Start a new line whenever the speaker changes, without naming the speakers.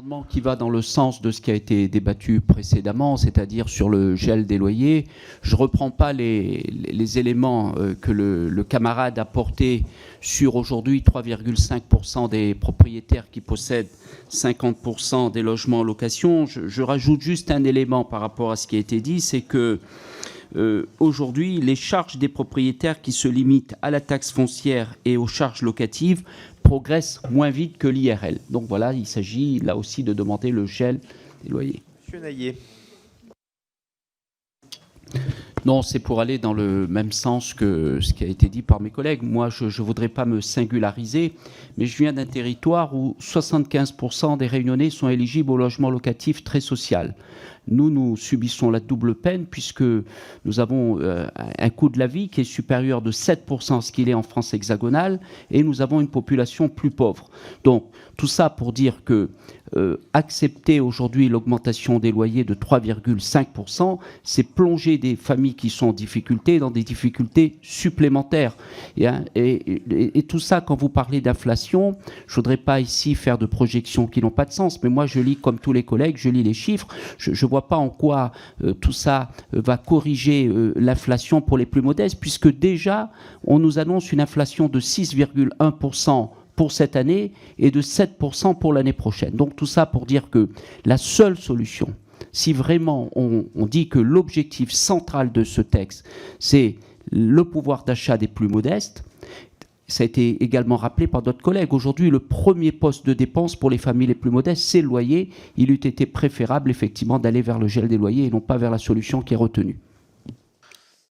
amendement qui va dans le sens de ce qui a été débattu précédemment, c'est-à-dire sur le gel des loyers. Je ne reprends pas les éléments que le camarade a portés sur aujourd'hui 3,5% des propriétaires qui possèdent 50% des logements en location. Je rajoute juste un élément par rapport à ce qui a été dit, c'est que aujourd'hui, les charges des propriétaires qui se limitent à la taxe foncière et aux charges locatives progressent moins vite que l'IRL. Donc voilà, il s'agit là aussi de demander le gel des loyers.
Monsieur Naillet.
Non, c'est pour aller dans le même sens que ce qui a été dit par mes collègues. Moi, je ne voudrais pas me singulariser, mais je viens d'un territoire où 75% des Réunionnais sont éligibles au logement locatif très social. Nous subissons la double peine puisque nous avons un coût de la vie qui est supérieur de 7% à ce qu'il est en France hexagonale et nous avons une population plus pauvre. Donc, tout ça pour dire que accepter aujourd'hui l'augmentation des loyers de 3,5%, c'est plonger des familles qui sont en difficulté dans des difficultés supplémentaires. Et tout ça, quand vous parlez d'inflation, je ne voudrais pas ici faire de projections qui n'ont pas de sens, mais moi je lis comme tous les collègues, je lis les chiffres, je ne vois pas en quoi tout ça va corriger l'inflation pour les plus modestes, puisque déjà on nous annonce une inflation de 6,1% pour cette année et de 7% pour l'année prochaine. Donc tout ça pour dire que la seule solution, si vraiment on dit que l'objectif central de ce texte, c'est le pouvoir d'achat des plus modestes, ça a été également rappelé par d'autres collègues. Aujourd'hui, le premier poste de dépense pour les familles les plus modestes, c'est le loyer. Il eût été préférable effectivement d'aller vers le gel des loyers et non pas vers la solution qui est retenue.